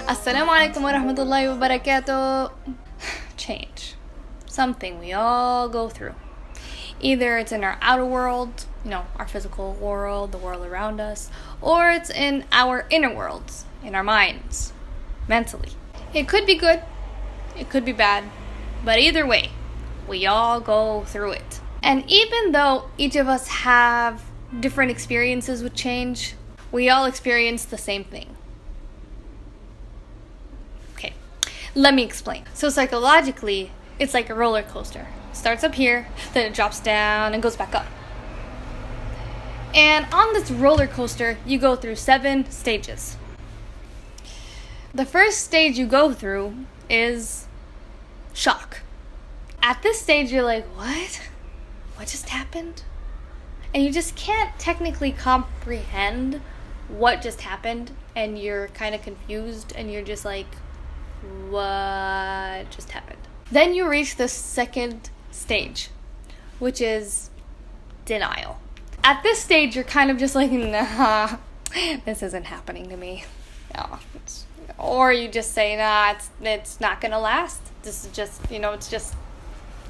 Assalamu alaikum wa rahmatullahi wa barakatuh. Change. Something we all go through. Either it's in our outer world, our physical world, the world around us, or it's in our inner worlds, in our minds, mentally. It could be good, it could be bad, but either way, we all go through it. And even though each of us have different experiences with change, we all experience the same thing. Okay, let me explain. So psychologically, it's like a roller coaster. It starts up here, then it drops down and goes back up. And on this roller coaster, you go through 7 stages. The first stage you go through is shock. At this stage, you're like, what? What just happened? And you just can't technically comprehend what just happened, and you're kind of confused, and you're just like, what just happened? Then you reach the second stage, which is denial. At this stage, you're kind of just like, nah, this isn't happening to me. No, or you just say, nah, it's not gonna last. This is just, it's just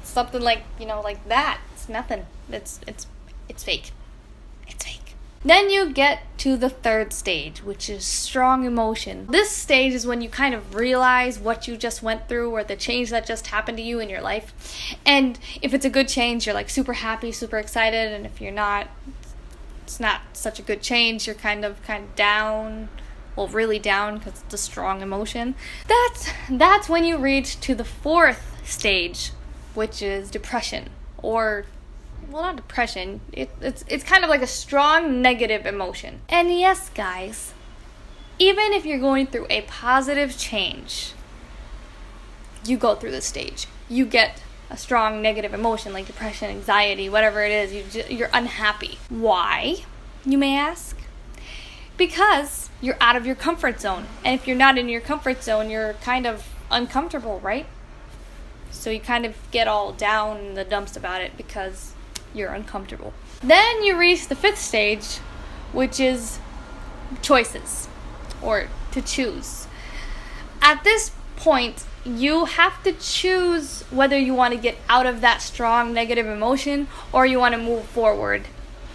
something like, like that. It's nothing. It's fake. It's fake. Then you get to the third stage, which is strong emotion. This stage is when you kind of realize what you just went through, or the change that just happened to you in your life. And if it's a good change, you're like super happy, super excited. And if you're not, it's not such a good change, you're kind of down. Well, really down, because it's a strong emotion. That's when you reach to the fourth stage, which is depression. Or, well, not depression. It's kind of like a strong negative emotion. And yes, guys, even if you're going through a positive change, you go through this stage. You get a strong negative emotion like depression, anxiety, whatever it is. You're unhappy. Why, you may ask? Because you're out of your comfort zone. And if you're not in your comfort zone, you're kind of uncomfortable, right? So you kind of get all down in the dumps about it because you're uncomfortable. Then you reach the fifth stage, which is choices, or to choose. At this point, you have to choose whether you want to get out of that strong negative emotion or you want to move forward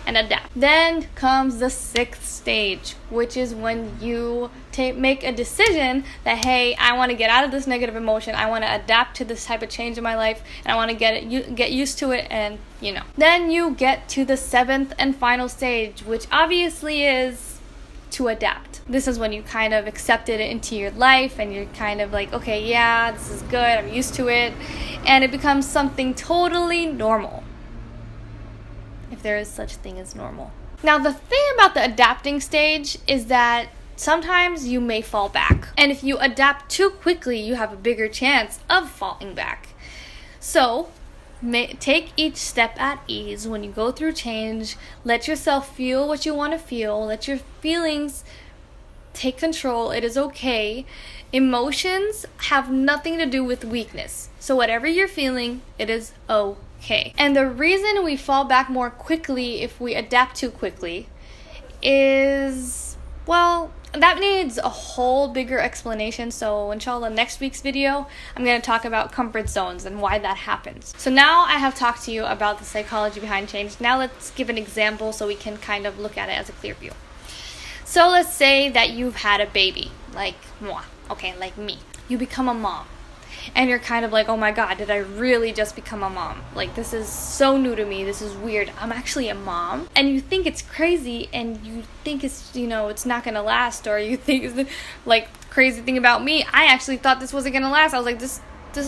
and adapt. Then comes the sixth stage, which is when you make a decision that, hey, I want to get out of this negative emotion. I want to adapt to this type of change in my life, and I want to get used to it, and Then you get to the seventh and final stage, which obviously is to adapt. This is when you kind of accepted it into your life, and you're kind of like, okay, yeah, this is good. I'm used to it, and it becomes something totally normal. If there is such thing as normal. Now, the thing about the adapting stage is that sometimes you may fall back. And if you adapt too quickly, you have a bigger chance of falling back. So, take each step at ease when you go through change. Let yourself feel what you want to feel. Let your feelings take control. It is okay. Emotions have nothing to do with weakness. So whatever you're feeling, it is okay. And the reason we fall back more quickly if we adapt too quickly is, well, that needs a whole bigger explanation. So inshallah, next week's video, I'm going to talk about comfort zones and why that happens. So now I have talked to you about the psychology behind change. Now let's give an example so we can kind of look at it as a clear view. So let's say that you've had a baby, like moi, okay, like me. You become a mom. And you're kind of like, oh my god, did I really just become a mom? Like, this is so new to me. This is weird. I'm actually a mom. And you think it's crazy, and you think it's, it's not going to last. Or you think it's like, crazy thing about me, I actually thought this wasn't going to last. I was like, this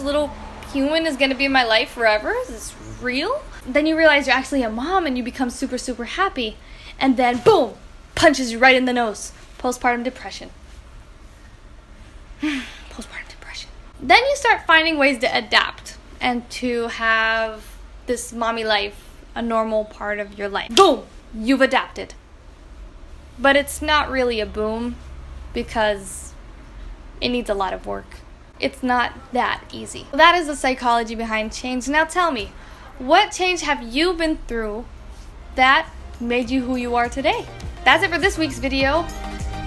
little human is going to be in my life forever? Is this real? Then you realize you're actually a mom, and you become super, super happy. And then, boom, punches you right in the nose. Postpartum depression. Postpartum depression. Then you start finding ways to adapt and to have this mommy life a normal part of your life. Boom! You've adapted. But it's not really a boom because it needs a lot of work. It's not that easy. That is the psychology behind change. Now tell me, What change have you been through that made you who you are today? That's it for this week's video.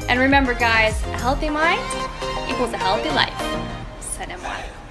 And remember guys, a healthy mind equals a healthy life. Said M1.